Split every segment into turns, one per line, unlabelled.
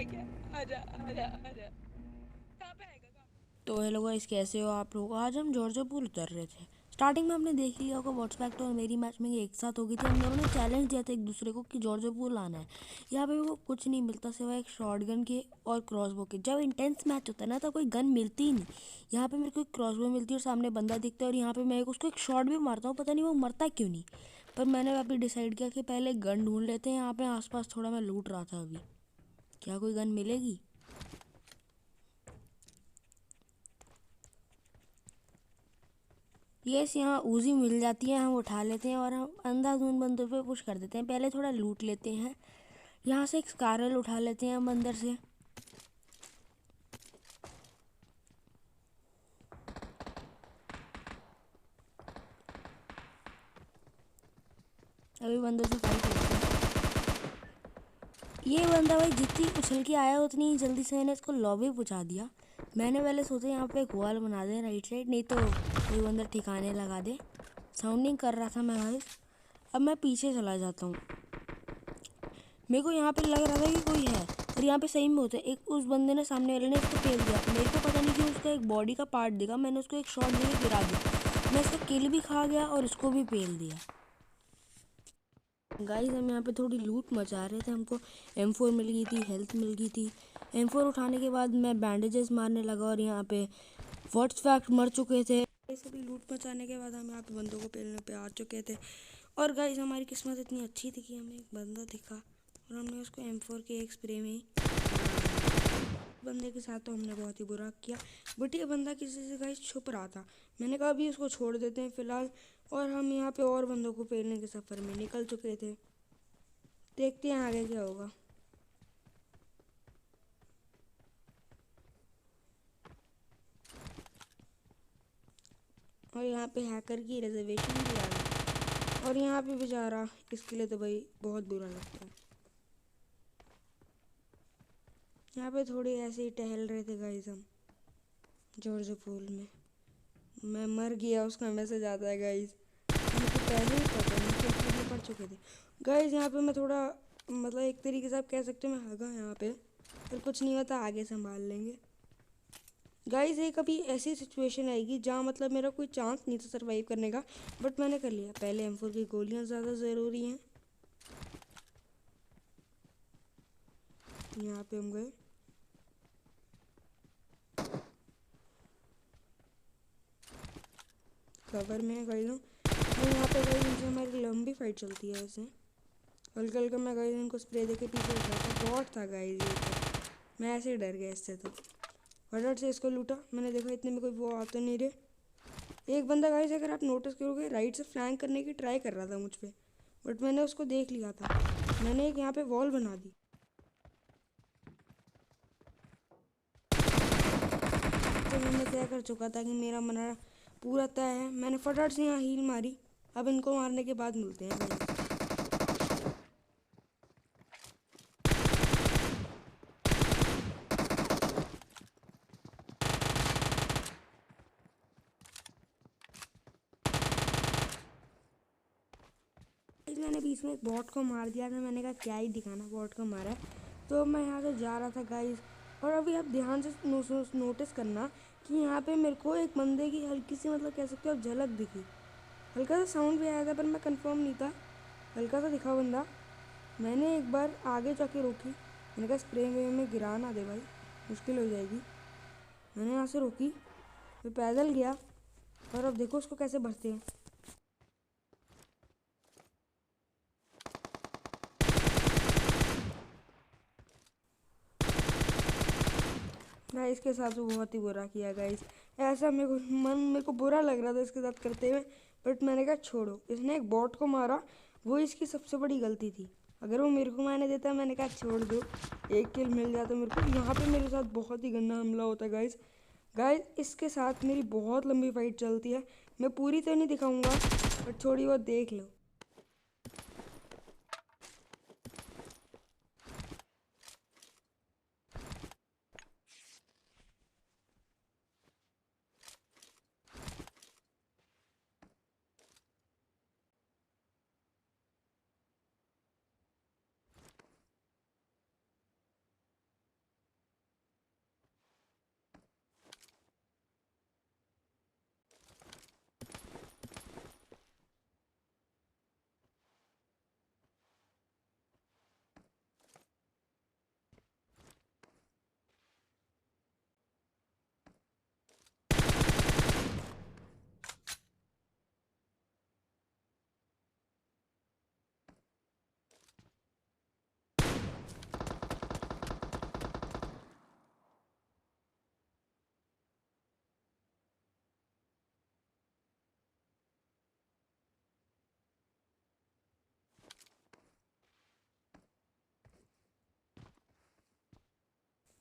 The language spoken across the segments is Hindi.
गया। आजा आजा आजा, कहाँ पे आएगा कहाँ?
तो हेलो गाइस, कैसे हो आप लोग। आज हम जॉर्जिया पूल उतर रहे थे। स्टार्टिंग में हमने देख लिया होगा व्हाट्सएप और मेरी मैच में एक साथ हो गई थी। हम दोनों ने चैलेंज दिया था एक दूसरे को कि जॉर्जिया पूल आना है। यहाँ पे वो कुछ नहीं मिलता सिवाय एक शॉटगन के और क्रॉसबो के। जब इंटेंस मैच होता है ना तो कोई गन मिलती ही नहीं। यहाँ पे मेरे को एक क्रॉसबो मिलती है और सामने बंदा दिखता है और यहाँ पे मैं उसको एक शॉट भी मारता हूँ, पता नहीं वो मरता क्यों नहीं। पर मैंने अभी डिसाइड किया कि पहले गन ढूंढ लेते हैं। यहाँ पे आसपास थोड़ा मैं लूट रहा था अभी, क्या कोई गन मिलेगी। यस, यहाँ ऊजी मिल जाती है, हम उठा लेते हैं और हम अंधाधुंध बंदों पे पुश कर देते हैं। पहले थोड़ा लूट लेते हैं। यहाँ से एक स्कारल उठा लेते हैं हम अंदर से। अभी बंदों से फाइट करते हैं। ये बंदा भाई जितनी उछल के आया उतनी ही जल्दी से मैंने इसको लॉबी पहुँचा दिया। मैंने पहले सोचा यहाँ पे एक वॉल बना दें राइट साइड, नहीं तो कोई बंदा ठिकाने लगा दे। साउंडिंग कर रहा था मैं भाई। अब मैं पीछे चला जाता हूँ। मेरे को यहाँ पे लग रहा था कि कोई है और यहाँ पे सही में होता है। एक उस बंदे ने, सामने वाले ने इसको पेल दिया। मेरे को पता नहीं कि उसका एक बॉडी का पार्ट दिखा, मैंने उसको एक शॉट दे के गिरा दिया। मैं इसका किल भी खा गया और इसको भी पेल दिया। गाइस हम यहाँ पे थोड़ी लूट मचा रहे थे। हमको M4 मिल गई थी, हेल्थ मिल गई थी। M4 उठाने के बाद मैं बैंडेजेस मारने लगा और यहाँ पे वर्ड्स फैक्ट मर चुके थे। ये सभी लूट मचाने के बाद हम यहाँ पे बंदों को पेलने पे आ चुके थे। और गाइस हमारी किस्मत इतनी अच्छी थी कि हमें एक बंदा दिखा और हमने उसको M4 के एक स्प्रे में ही बंदे के साथ तो हमने बहुत ही बुरा किया। बट ये बंदा किसी से गाइस छुप रहा था। मैंने कहा अभी उसको छोड़ देते हैं फ़िलहाल। और हम यहाँ पे और बंदों को पेलने के सफ़र में निकल चुके थे। देखते हैं आगे क्या होगा। और यहाँ पे हैकर की रिजर्वेशन भी आ गई और यहाँ पे बेचारा, इसके लिए तो भाई बहुत बुरा लगता है। यहाँ पे थोड़ी ऐसे ही टहल रहे थे गाइस हम जॉर्ज पूल में। मैं मर गया, उसका मैसेज आता है गाइस। मुझे पहले ही पता नहीं कि चीज़ें पड़ चुके थे गाइस। यहाँ पे मैं थोड़ा, मतलब एक तरीके से आप कह सकते हो मैं हगा यहाँ पे। पर कुछ नहीं होता, आगे संभाल लेंगे गाइस। एक अभी ऐसी सिचुएशन आएगी जहाँ मतलब मेरा कोई चांस नहीं था सरवाइव करने का, बट मैंने कर लिया। पहले M4 की गोलियाँ ज़्यादा ज़रूरी हैं। यहाँ पे हम गए। कवर में गई हूँ और यहाँ पे गई, इनसे हमारी लंबी फाइट चलती है वैसे। हल्का हल्का मैं गई, इनको स्प्रे देके पीछे उठा था। बॉट था गाइस ये तो, मैं ऐसे ही डर गया इससे। तो फटाफट से इसको लूटा। मैंने देखा इतने में कोई वो आ तो नहीं रहे। एक बंदा गाइस, अगर आप नोटिस करोगे, राइट से फ्लैंक करने की ट्राई कर रहा था मुझ पे, बट मैंने उसको देख लिया था। मैंने एक यहाँ पे वॉल बना दी। तो मैंने तय कर चुका था कि मेरा मरना पूरा तय है। मैंने फटाफट से यहाँ हील मारी। अब इनको मारने के बाद मिलते हैं गाइस। मैंने बीच में एक बॉट को मार दिया था। मैंने कहा क्या ही दिखाना, बॉट को मारा है। तो मैं यहाँ से जा रहा था गाइस। और अभी आप ध्यान से नोटिस करना कि यहाँ पे मेरे को एक बंदे की हल्की सी, मतलब कह सकते हो आप, झलक दिखी। हल्का सा साउंड भी आया था पर मैं कंफर्म नहीं था। हल्का सा दिखा बंदा। मैंने एक बार आगे जाके रोकी। मैंने कहा स्प्रे में गिरा ना दे भाई, मुश्किल हो जाएगी। मैंने यहाँ से रोकी, फिर पैदल गया और अब देखो उसको कैसे भरते हैं। गाइस के साथ तो बहुत ही बुरा किया गाइस। ऐसा मेरे को बुरा लग रहा था इसके साथ करते हुए। बट मैंने कहा छोड़ो, इसने एक बॉट को मारा, वो इसकी सबसे बड़ी गलती थी। अगर वो मेरे को मारने देता, मैंने कहा छोड़ दो, एक किल मिल जाता मेरे को। यहाँ पे मेरे साथ बहुत ही गंदा हमला होता है गाइस। गाइस इसके साथ मेरी बहुत लंबी फाइट चलती है। मैं पूरी तो नहीं दिखाऊंगा, बट थोड़ी बहुत देख लो।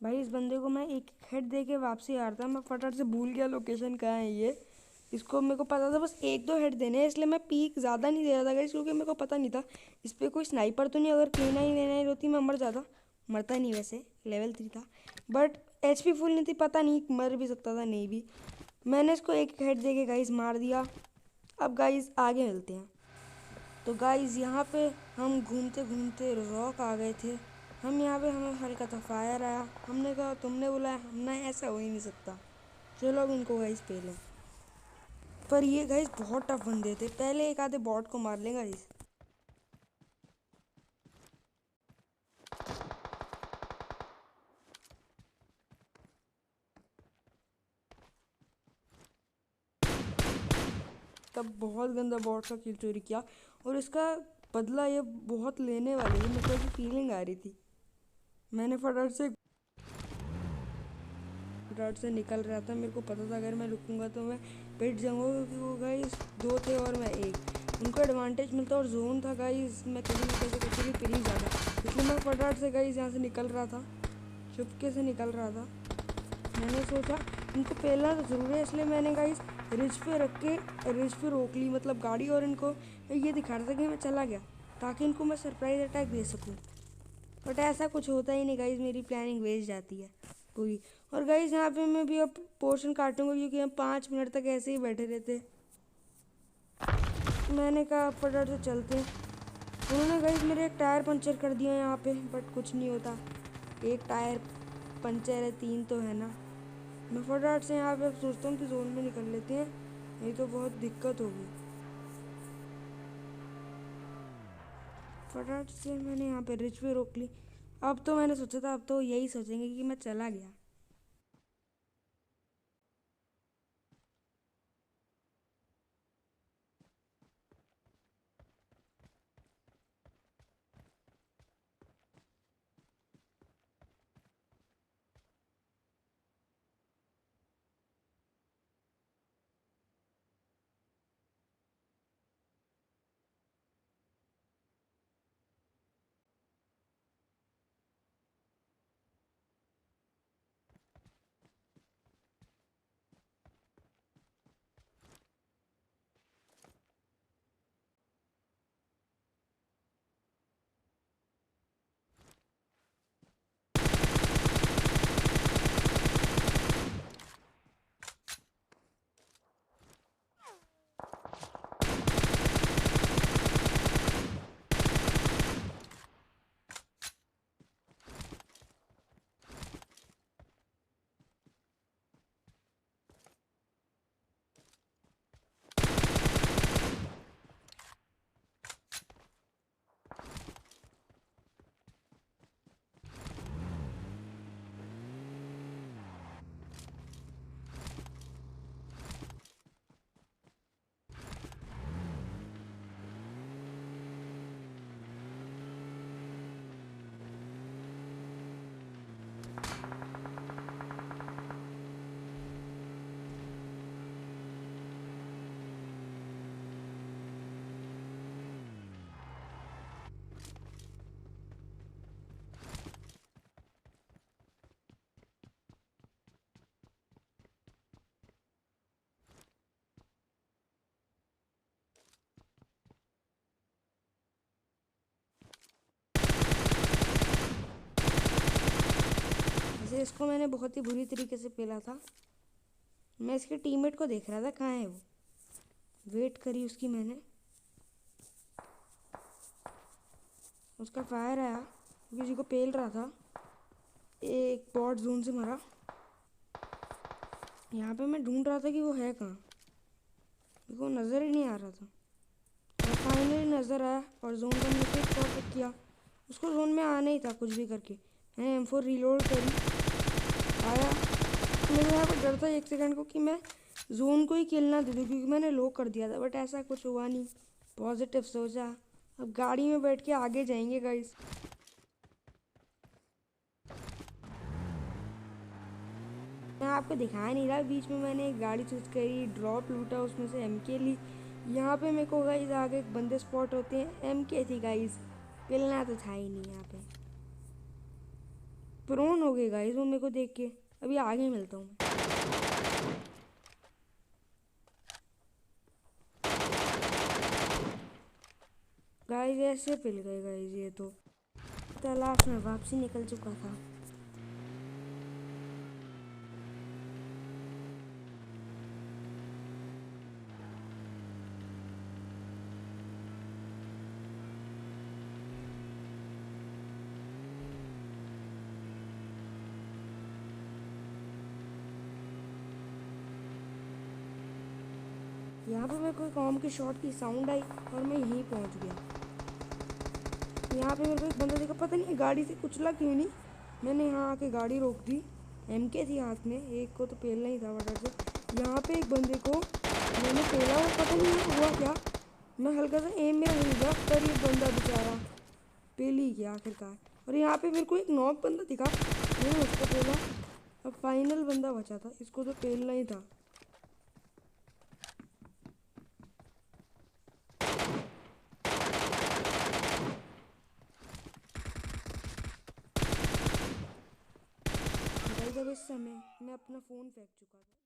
भाई इस बंदे को मैं एक हेड दे के वापसी आ रहा था, मैं फटाफट से भूल गया लोकेशन कहाँ है ये। इसको मेरे को पता था बस एक दो हेड देने हैं, इसलिए मैं पीक ज़्यादा नहीं दे रहा था गाइस, क्योंकि मेरे को पता नहीं था इस पर कोई स्नाइपर तो नहीं, अगर K9 होती मैं मर जाता। मरता नहीं वैसे, लेवल 3 था, बट HP फुल नहीं थी, पता नहीं मर भी सकता था नहीं भी। मैंने इसको एक हेड दे के गाइस मार दिया। अब गाइस आगे मिलते हैं। तो गाइस यहाँ पे हम घूमते घूमते रॉक आ गए थे। हम यहाँ पे हमें हल्का सा फायर आया, हमने कहा तुमने बुलाया, हमने ऐसा हो ही नहीं सकता, चलो अब इनको गाइस पे लें। पर ये गाइस बहुत टफ बंदे थे, पहले एक आधे बॉट को मार लें गाइस। तब बहुत गंदा बॉट का किल चोरी किया, और इसका बदला ये बहुत लेने वाली है, मेरे को ऐसी फीलिंग आ रही थी। मैंने फटाफट से निकल रहा था, मेरे को पता था अगर मैं रुकूंगा तो मैं पिट जाऊंगा, क्योंकि वो गाइस दो थे और मैं एक, उनको एडवांटेज मिलता और जोन था गाइस, मैं कहीं ना कैसे कुछ भी पिली जाता, इसलिए मैं फटाफट से गाइस यहाँ से निकल रहा था, चुपके से निकल रहा था। मैंने सोचा इनको पहला तो ज़रूर है, इसलिए मैंने गाइस रिज पे रख के रिज पे रोक ली, मतलब गाड़ी, और इनको ये दिखा रहा था कि मैं चला गया, ताकि इनको मैं सरप्राइज अटैक दे सकूँ। बट ऐसा कुछ होता ही नहीं गाइज, मेरी प्लानिंग वेस्ट जाती है पूरी। और गाइज यहाँ पे मैं भी अब पोर्शन काटूंगा, क्योंकि हम 5 मिनट तक ऐसे ही बैठे रहते। मैंने कहा फटाफट से चलते हैं। उन्होंने गाइज मेरे एक टायर पंचर कर दिया यहाँ पे, बट कुछ नहीं होता, एक टायर पंचर है, 3 तो है ना। मैं फटाफट से यहाँ पे अब सोचता हूँ कि जोन में निकल लेते हैं, नहीं तो बहुत दिक्कत होगी। फटाफट से मैंने यहाँ पे रिच पे रोक ली। अब तो मैंने सोचा था अब तो यही सोचेंगे कि मैं चला गया। वैसे इसको मैंने बहुत ही बुरी तरीके से पेला था। मैं इसके टीममेट को देख रहा था कहाँ है वो, वेट करी उसकी मैंने, उसका फायर आया, वो किसी को पेल रहा था, एक बॉट जोन से मरा। यहाँ पे मैं ढूंढ रहा था कि वो है कहाँ, मेरे को नज़र ही नहीं आ रहा था, और फाइनली नज़र आया और जोन का मैंने एक शॉट पिक किया। उसको जोन में आना ही था कुछ भी करके, मैंने M4 रीलोड करी, आया। मेरे यहाँ पर डर था 1 सेकंड को कि मैं जोन को ही किल ना दे दूँ, क्योंकि मैंने लो कर दिया था, बट ऐसा कुछ हुआ नहीं, पॉजिटिव सोचा। अब गाड़ी में बैठ के आगे जाएंगे गाइस। मैं आपको दिखाया नहीं रहा, बीच में मैंने एक गाड़ी चूज करी, ड्रॉप लूटा, उसमें से MK ली। यहाँ पे मेरे को गाइस आगे बंदे स्पॉट होते हैं, MK थी गाइस, पिलना तो था ही नहीं यहाँ पे। प्रोन हो गए गाइस वो मेरे को देख के। अभी आगे मिलता हूँ मैं। गाइस ऐसे पिल गए गाइस, ये तो तालाब में वापसी निकल चुका था। यहाँ पे मेरे को एक आर्म के शॉट की साउंड आई और मैं यहीं पहुँच गया। यहाँ पे मेरे को एक बंदा देखा, पता नहीं गाड़ी से कुचला क्यों नहीं। मैंने यहाँ आके गाड़ी रोक दी, MK थी हाथ में, एक को तो पेलना ही था फटाफट से। यहाँ पे एक बंदे को मैंने पेला और पता नहीं हुआ क्या, मैं हल्का सा एम में मिल गया पर ये बंदा बेचारा पेल ही गया आखिरकार। और यहाँ पे मेरे को एक नॉक बंदा दिखा, मैंने उसको पेला। अब फाइनल बंदा बचा था, इसको तो पेलना ही था। गाइस अब इस समय मैं अपना फ़ोन फेंक चुका था।